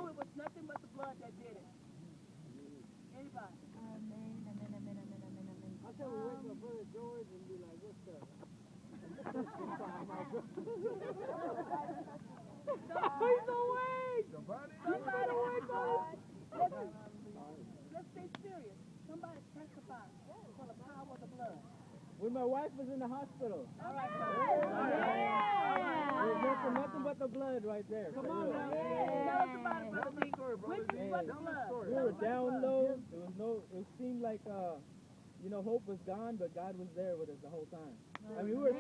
know it was nothing but the blood that did it. Anybody? Amen, amen, amen, amen, amen, amen. I said we wait for Brother George and be like, what's up? He's awake! Somebody wake up! Let's stay serious. Somebody testify for the power of the blood. When my wife was in the hospital. All right, Nothing but the blood right there. Come on now. Tell us about it, Brother Lee. Which was the blood? We were down low. It seemed like, hope was gone, but God was there with us the whole time. I mean, we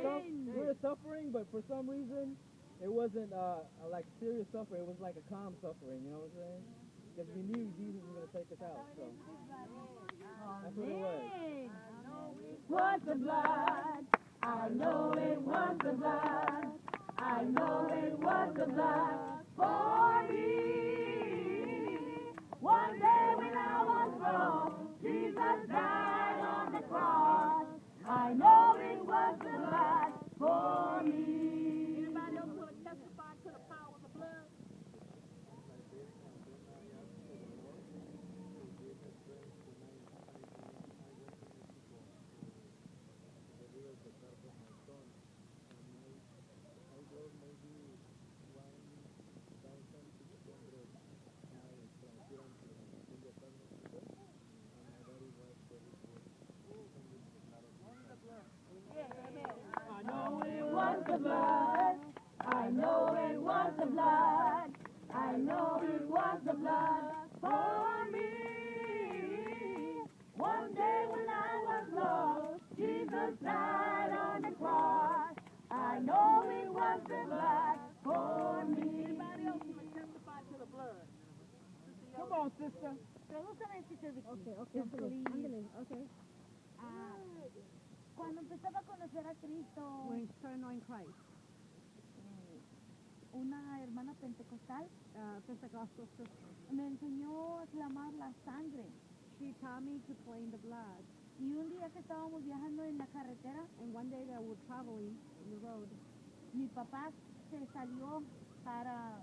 were suffering, but for some reason, it wasn't like serious suffering. It was like a calm suffering, you know what I'm saying? Because we knew Jesus was going to take us out. So that's what it was. Was the blood. I know it was the blood. I know it was the blood for me. One day when I was wrong, Jesus died on the cross. I know it was the blood for me. Anybody else want to testify to the power of the blood? I know it was the blood. I know it was the blood. I know it was the blood for me. One day when I was lost, Jesus died on the cross. I know it was the blood for me. Anybody else want to testify to the blood? Come on, sister. Okay. Cuando empezaba a conocer a Cristo, When you start knowing Christ, una hermana pentecostal Pentecostal sister, me enseñó a clamar la sangre. she taught me to claim the blood. Y un día que estábamos viajando en la carretera, And one day that we were traveling on the road, mi papá se salió para...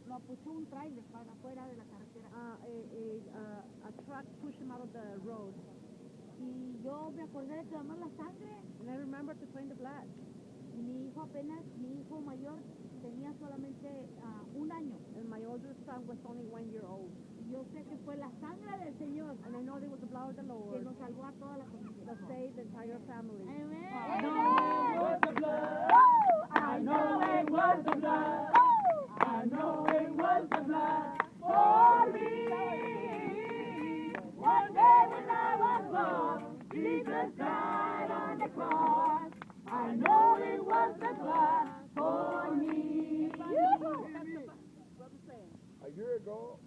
Lo puso un trailer para afuera de la carretera. a truck pushed him out of the road. Y yo me acordé de clamar la sangre. And I remember to claim the blood. Y mi hijo mayor tenía solamente 1 año. And my older son was only 1 year old. Y yo sé que fue la sangre del Señor And I know it was the blood of the que Lord nos salvó a toda la familia. that saved the entire family. Amen. I know it was the blood. I know it was the blood. I know it was the blood for me. One day when I was lost, Jesus died on the cross. I know it was the blood for me. Brother Sam. A year ago,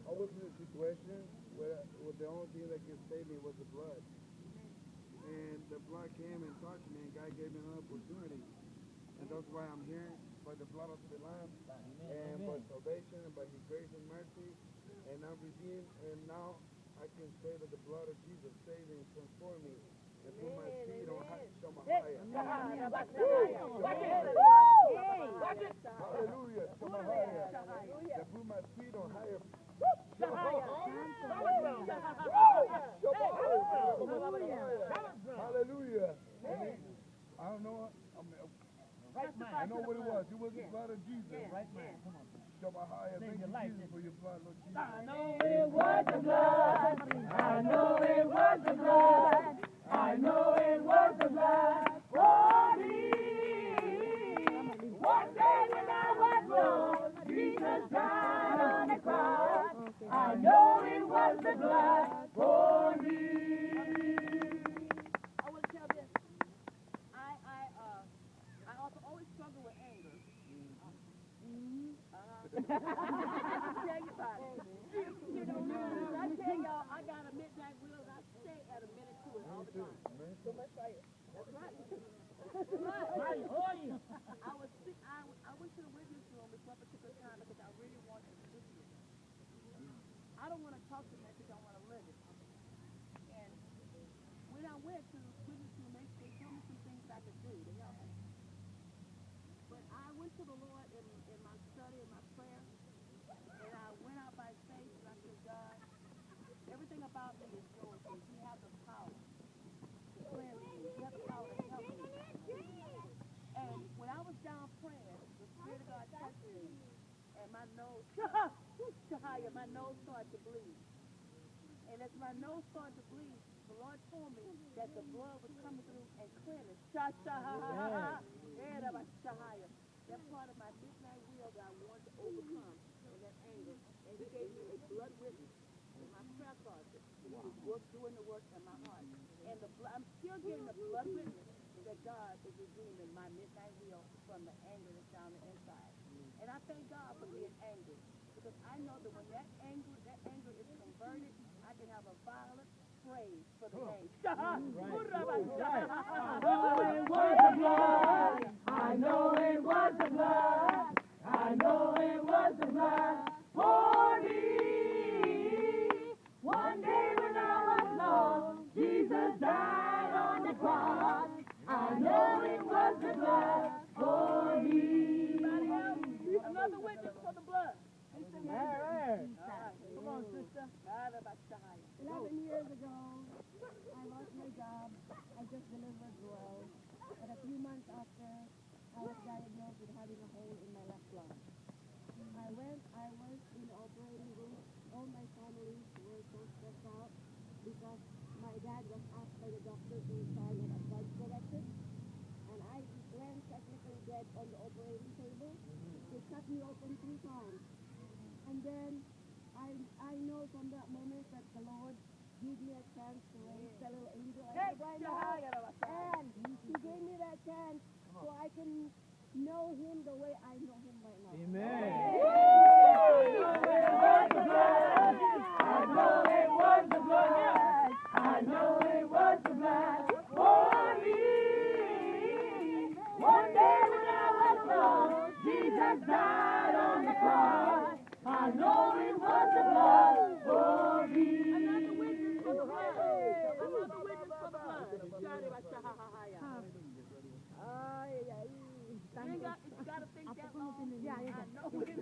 I was in a situation where the only thing that could save me was the blood. And the blood came and touched me, and God gave me an opportunity. And that's why I'm here, by the blood of the Lamb, and by salvation, and by His grace and mercy. And I'm redeemed, and now I can say that the blood of Jesus saved me and transformed me. And put my feet on Shamahaya. Hallelujah. Shamahaya. And put my feet on higher. Hallelujah. I don't know. I know what it was. It was the blood of Jesus. Right, man. Come on. Shabahaya. Thank you, Jesus, for your blood, Lord Jesus. I know it was the blood. I know it was the blood. I know it was the blood for me. One day when I was lost, Jesus died on the cross. I know it was the blood for me. I want to tell this. I also always struggle with anger. Tell you about it. I tell y'all, I got a midnight wheel. I stay at a minute to it all the time. So much fire. That's right. That's right. I went to the witness room before a particular time because I really wanted to listen to it. I don't want to talk to that because I want to live it. And when I went to the witness room, they told me some things I could do to help me. But I went to the Lord in my study Shahaya, my nose started to bleed. And as my nose started to bleed, the Lord told me that the blood was coming through and cleansing. Shahaya. That part of my midnight will that I wanted to overcome and that anger. And he gave me a blood witness in my prayer closet. He was doing the work in my heart. And I'm still getting the blood witness that God is redeeming my midnight will from the anger that's down the inside. And I thank God for being angry. Because I know that when that anger is converted, I can have a violent praise for the name. I know it was the blood. I know it was the blood for me. One day when I was lost, Jesus died on the cross. I know it was the blood for me. Another witness for the blood. Come on, sister. 11 years ago, I lost my job. I just delivered well. But a few months after, I was diagnosed with having a hole in my left lung. I was in the operating room. All my family were so stressed out because my dad was asked by the doctor to sign an advance directive. And I went technically dead on the operating table. They cut me open 3 times. And then I know from that moment that the Lord gave me a chance to raise the little angel I have right now. And he gave me that chance so I can know him the way I know him right now. Amen. I know it was the blood. I know it was the blood for me. One day when I was lost, Jesus died on the cross. I know it was the blood for me. Another witness for the blood. Another witness for the blood. You got to think that long. Yeah. I know it. You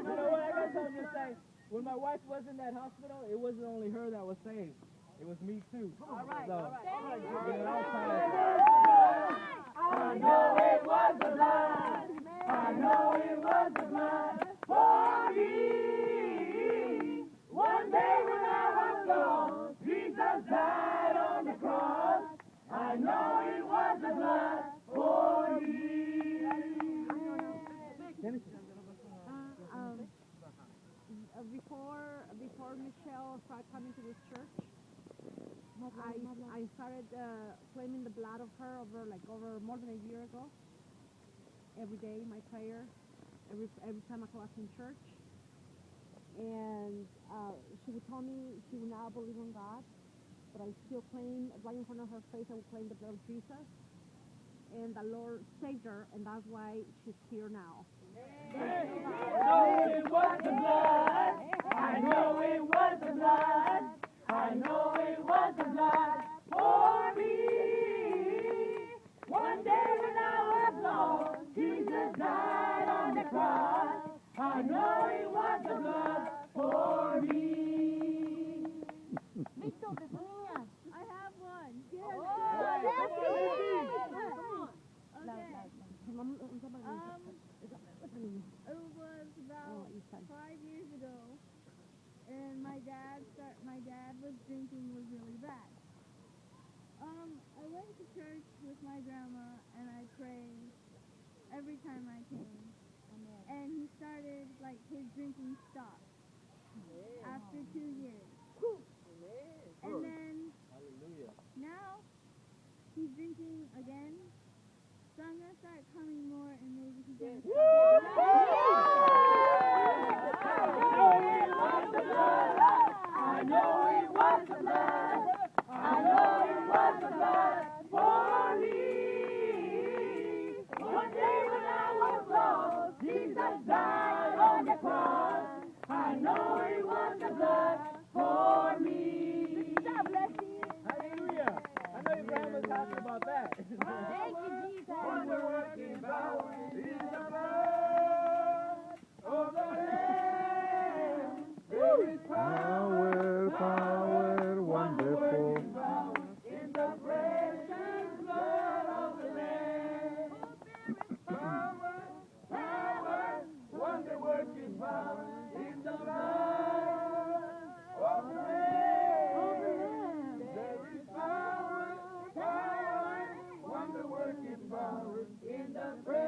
know what? I got something to say. When my wife was in that hospital, it wasn't only her that was saved. It was me too. All right, So, all right. I know it was the blood. I know it was the blood for me. One day when I was lost, Jesus died on the cross. I know it was the blood for me. Before Michelle started coming to this church, I started claiming the blood of her over more than a year ago. Every day, my prayer, every time I was in church, and she would tell me she would now believe in God, but I still claim right in front of her face. I would claim the blood of Jesus, and the Lord saved her, and that's why she's here now. I know it was the blood. I know it was the blood. I know it was the blood for me. One day when I was lost, Jesus died on the cross. I know it was the blood for me. I have one. Yes. It was about 5 years ago, and my dad was drinking really bad. I went to church with my grandma, and I prayed every time I came. And he started, his drinking stopped after 2 years. And then now he's drinking again. So I'm going to start coming more, and maybe he can stop. I know it was the blood. I know it was the blood for me. One day when I was lost, Jesus died on the cross. I know it was the blood for me. God bless you. Hallelujah. I know your grandma's talking about that. Thank you, Jesus. Wonder-working power is the blood of the Lamb. There is Power, wonderful. in the precious blood of the Lamb. Power, praise